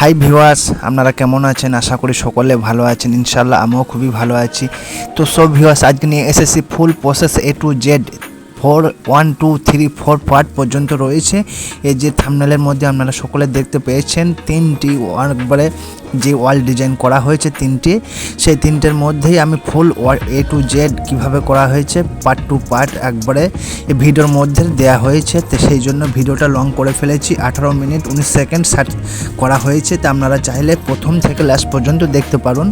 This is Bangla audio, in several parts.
হাই ভিউয়ার্স, আপনারা কেমন আছেন? আশা করি সকলে ভালো আছেন। ইনশাআল্লাহ আমিও খুবই ভালো আছি। তো সব ভিউয়ার্স, আজকে নিয়ে এসেছি ফুল process A to Z 1 2 3 4 part পর্যন্ত রয়েছে। এই যে থাম্বনেলের মধ্যে আপনারা সকলে দেখতে পেয়েছেন তিনটি একবারে যে ওয়াল ডিজাইন করা হয়েছে তিনটি, সেই তিনটের মধ্যেই আমি ফুল A to Z কীভাবে করা হয়েছে পার্ট টু পার্ট একবারে এই ভিডিওর মধ্যে দেয়া হয়েছে। তো সেই জন্য ভিডিওটা লং করে ফেলেছি, 18 মিনিট 19 সেকেন্ড করা হয়েছে। তা আপনারা চাইলে প্রথম থেকে লাস্ট পর্যন্ত দেখতে পারুন,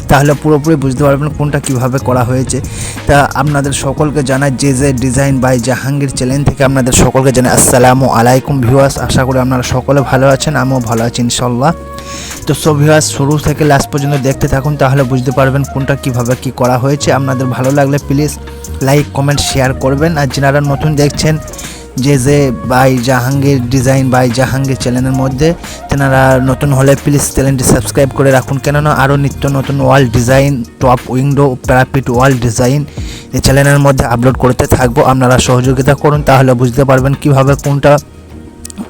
তাহলে পুরোপুরি বুঝতে পারবেন কোনটা কিভাবে করা হয়েছে। তা আপনাদের সকলকে জানাই যে ডিজাইন বাই জাহাঙ্গীর চ্যানেল থেকে আপনাদের সকলকে জানাই আসসালামু আলাইকুম ভিউয়ার্স। আশা করি আপনারা সকলে ভালো আছেন, আমিও ভালো আছি ইনশাআল্লাহ। তো সব ভিউয়ার্স শুরু থেকে লাস্ট পর্যন্ত দেখতে থাকুন, তাহলে বুঝতে পারবেন কোনটা কিভাবে কি করা হয়েছে। আপনাদের ভালো লাগলে প্লিজ লাইক কমেন্ট শেয়ার করবেন। আর যারা নতুন দেখছেন যে by Jahangir design by Jahangir চ্যানেলের মধ্যে, তেনারা নতুন হলে প্লিজ চ্যানেলটি সাবস্ক্রাইব করে রাখুন, কেননা আরও নিত্য নতুন ওয়াল ডিজাইন, টপ উইন্ডো, প্যারাপিট ওয়াল ডিজাইন এই চ্যানেলের মধ্যে আপলোড করতে থাকবো। আপনারা সহযোগিতা করুন, তাহলে বুঝতে পারবেন কিভাবে কোনটা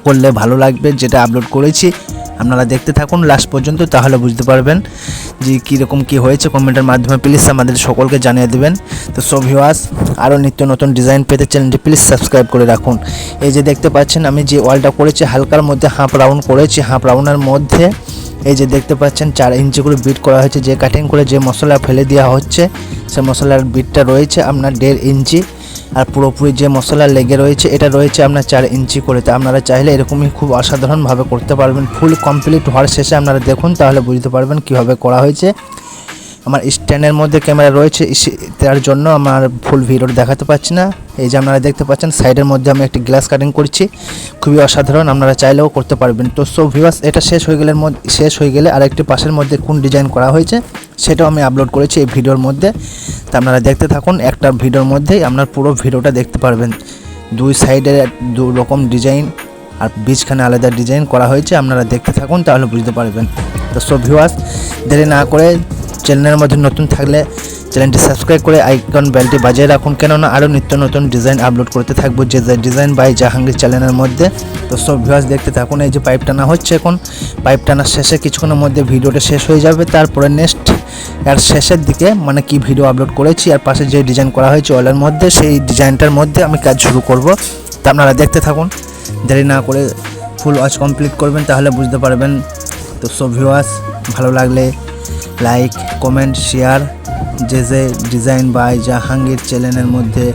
করলে ভালো লাগবে। যেটা আপলোড করেছি আপনারা দেখতে থাকুন লাস্ট পর্যন্ত, তাহলে বুঝতে পারবেন যে কীরকম কী হয়েছে। কমেন্টের মাধ্যমে প্লিজ আমাদের সকলকে জানিয়ে দেবেন। তো সব ভিউয়ার্স, আরও নিত্য নতুন ডিজাইন পেতে চ্যানেলটি প্লিজ সাবস্ক্রাইব করে রাখুন। এই যে দেখতে পাচ্ছেন আমি যে ওয়ালটা করেছি হালকার মধ্যে হাফ রাউন্ড করেছি। হাফ রাউন্ডের মধ্যে এই যে দেখতে পাচ্ছেন 4 ইঞ্চি করে বিট করা হয়েছে। যে কাটিং করে যে মশলা ফেলে দেওয়া হচ্ছে সে মশলার বিটটা রয়েছে আপনার 1.5 ইঞ্চি, আর পুরোপুরি যে মশলা লেগে রয়েছে এটা রয়েছে আপনার 4 ইঞ্চি করে। তো আপনারা চাইলে এরকমই খুব অসাধারণভাবে করতে পারবেন। ফুল কমপ্লিট হওয়ার শেষে আপনারা দেখুন, তাহলে বুঝতে পারবেন কিভাবে করা হয়েছে। আমার স্ট্যান্ডের মধ্যে ক্যামেরা রয়েছে, তার জন্য আমার ফুল ভিডিওটা দেখাতে পাচ্ছি না। এই যে আপনারা দেখতে পাচ্ছেন সাইডের মধ্যে আমি একটি গ্লাস কাটিং করছি, খুবই অসাধারণ, আপনারা চাইলেও করতে পারবেন। তো সো ভিউয়ার্স, এটা শেষ হয়ে গেলে আরেকটি পাশের মধ্যে কোন ডিজাইন করা হয়েছে সেটাও আমি আপলোড করেছি এই ভিডিওর মধ্যে। তা আপনারা দেখতে থাকুন, একটা ভিডিওর মধ্যেই আপনার পুরো ভিডিওটা দেখতে পারবেন। দুই সাইডে দু রকম ডিজাইন আর বীজখানে আলাদা ডিজাইন করা হয়েছে, আপনারা দেখতে থাকুন তাহলে বুঝতে পারবেন। তো সো ভিউয়ার্স, দেরি না করে চ্যানেলের মধ্যে নতুন থাকলে চ্যানেলটি সাবস্ক্রাইব করে আইকন বেলটি বাজিয়ে রাখুন, কেননা আরও নিত্য নতুন ডিজাইন আপলোড করতে থাকবো যে ডিজাইন বাই জাহাঙ্গীর চ্যানেলের মধ্যে। তো সব ভিউয়ার্স দেখতে থাকুন। এই যে পাইপ টানা হচ্ছে, এখন পাইপ টানার শেষে কিছুক্ষণের মধ্যে ভিডিওটা শেষ হয়ে যাবে। তারপরে নেক্সট এর শেষের দিকে মানে কি ভিডিও আপলোড করেছি আর পাশে যে ডিজাইন করা হয়েছে ওয়ালের মধ্যে, সেই ডিজাইনটার মধ্যে আমি কাজ শুরু করব। তা আপনারা দেখতে থাকুন, দেরি না করে ফুল ওয়াচ কমপ্লিট করবেন, তাহলে বুঝতে পারবেন। তো সব ভিউয়ার্স, ভালো লাগলে লাইক কমেন্ট শেয়ার যে ডিজাইন বাই জাহাঙ্গীর চ্যানেলের মধ্যে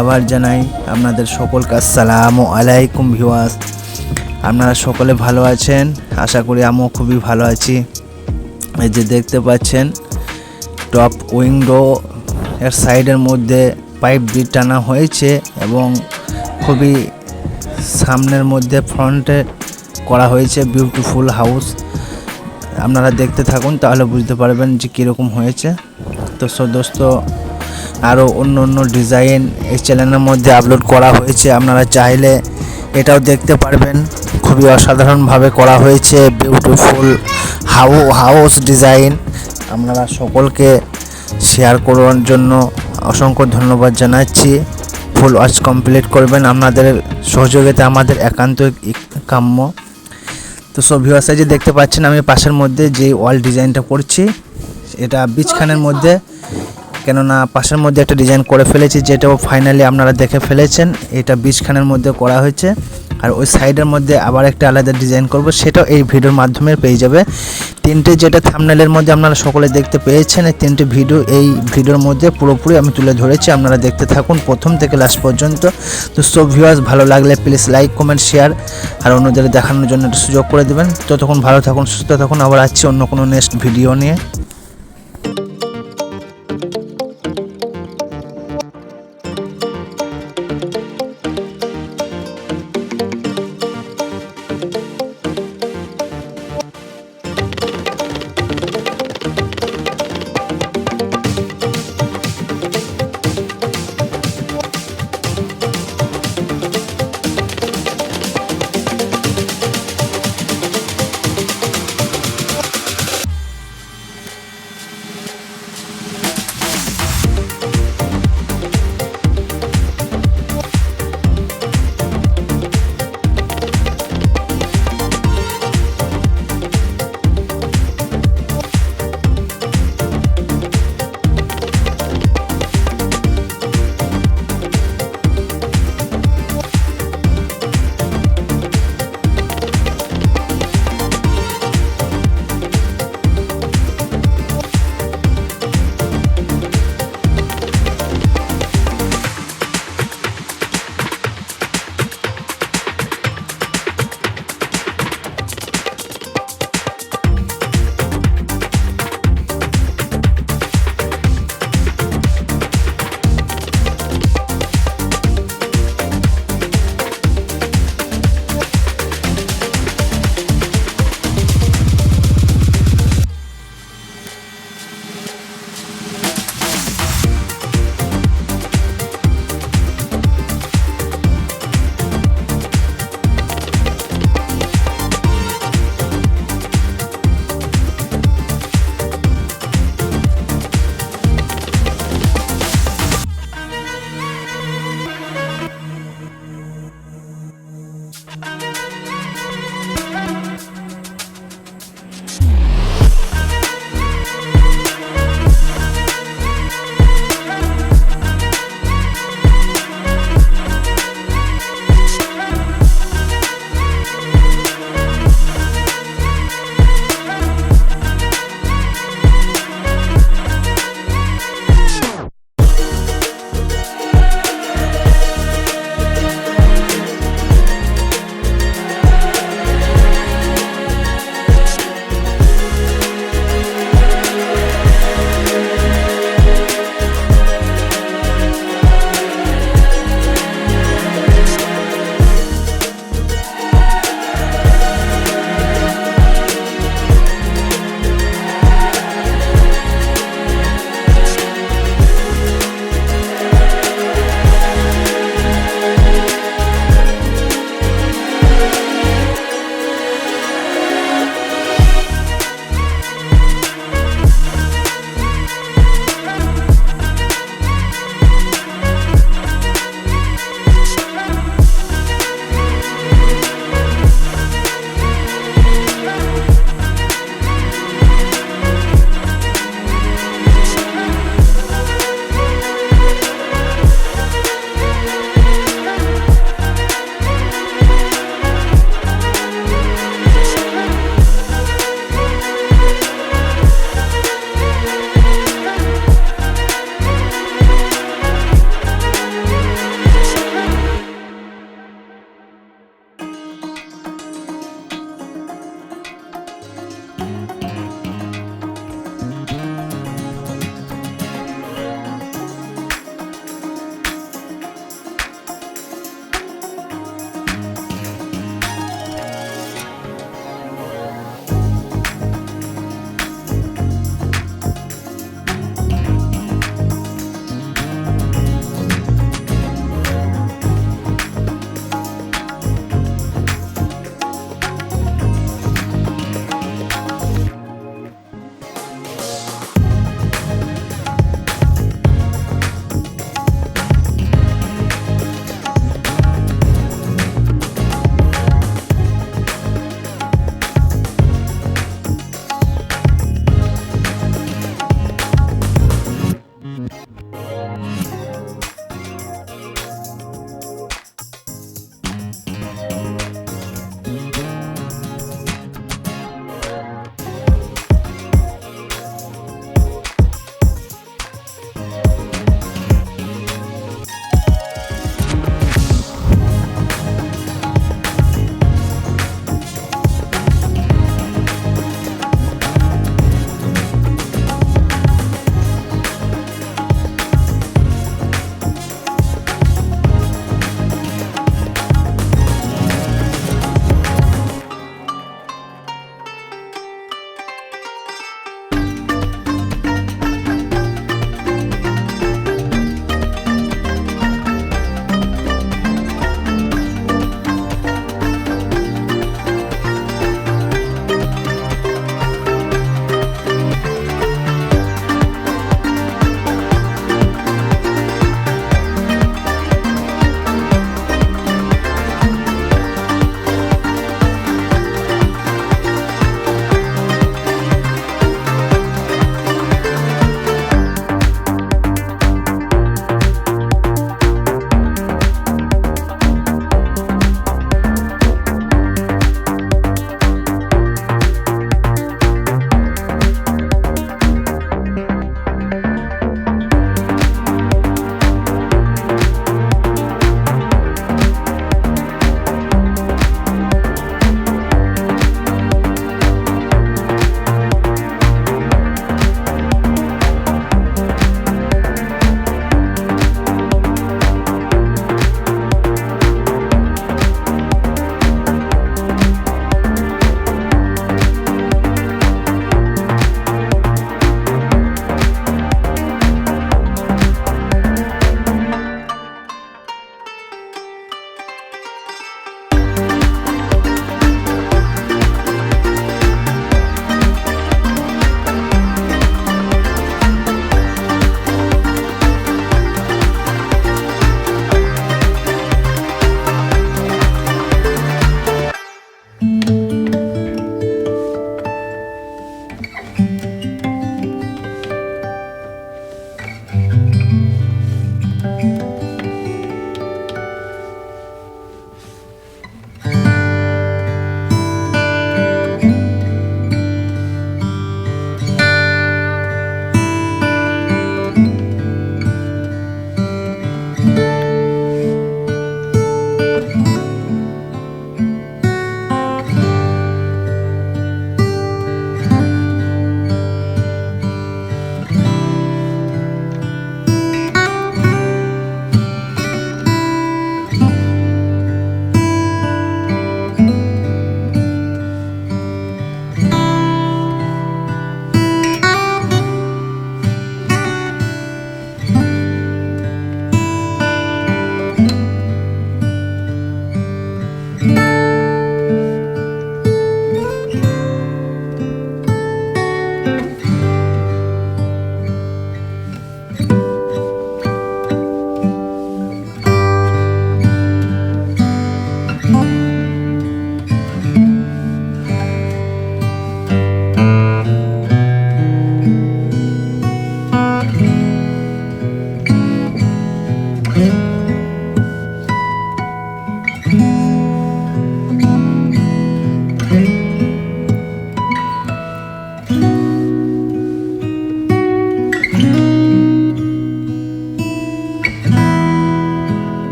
আবার জানাই আপনাদের সকলকে আসসালামু আলাইকুম ভিউয়ার্স। আপনারা সকলে ভালো আছেন, আশা করি আমিও খুবই ভালো আছি। এই যে দেখতে পাচ্ছেন টপ উইন্ডো এর সাইডের মধ্যে পাইপ বিট টানা হয়েছে এবং খুবই সামনের মধ্যে ফ্রন্টে করা হয়েছে বিউটিফুল হাউস। আপনারা দেখতে থাকুন, তাহলে বুঝতে পারবেন যে কীরকম হয়েছে। তো দোস্ত, আরও অন্য ডিজাইন এই চ্যানেলের মধ্যে আপলোড করা হয়েছে, আপনারা চাইলে এটাও দেখতে পারবেন। খুবই অসাধারণভাবে করা হয়েছে বিউটিফুল হাউস ডিজাইন। আপনারা সকলকে শেয়ার করার জন্য অসংখ্য ধন্যবাদ জানাচ্ছি। ফুল ওয়াচ কমপ্লিট করবেন, আপনাদের সহযোগিতা আমাদের একান্তই কাম্য। তো সব ভিউয়ার্স, যে দেখতে পাচ্ছেন আমি পাশের মধ্যে যে ওয়াল ডিজাইনটা করছি এটা বীজখানের মধ্যে, কেননা পাশের মধ্যে একটা ডিজাইন করে ফেলেছি যেটাও ফাইনালি আপনারা দেখে ফেলেছেন। এটা বীজখানের মধ্যে করা হয়েছে, আর ওই সাইডের মধ্যে আবার একটা আলাদা ডিজাইন করব, সেটাও এই ভিডিওর মাধ্যমে পেয়ে যাবে। তিনটে যেটা থাম্বনেলের মধ্যে আপনারা সকলে দেখতে পেয়েছেন, এই তিনটে ভিডিও এই ভিডিওর মধ্যে পুরোপুরি আমি তুলে ধরেছি। আপনারা দেখতে থাকুন প্রথম থেকে লাস্ট পর্যন্ত। তো সব ভিউয়ার্স, ভালো লাগলে প্লিজ লাইক কমেন্ট শেয়ার আর অন্যদের দেখানোর জন্য একটা সুযোগ করে দেবেন। ততক্ষণ ভালো থাকুন, সুস্থ থাকুন, আবার আসছি অন্য কোনো নেক্সট ভিডিও নিয়ে।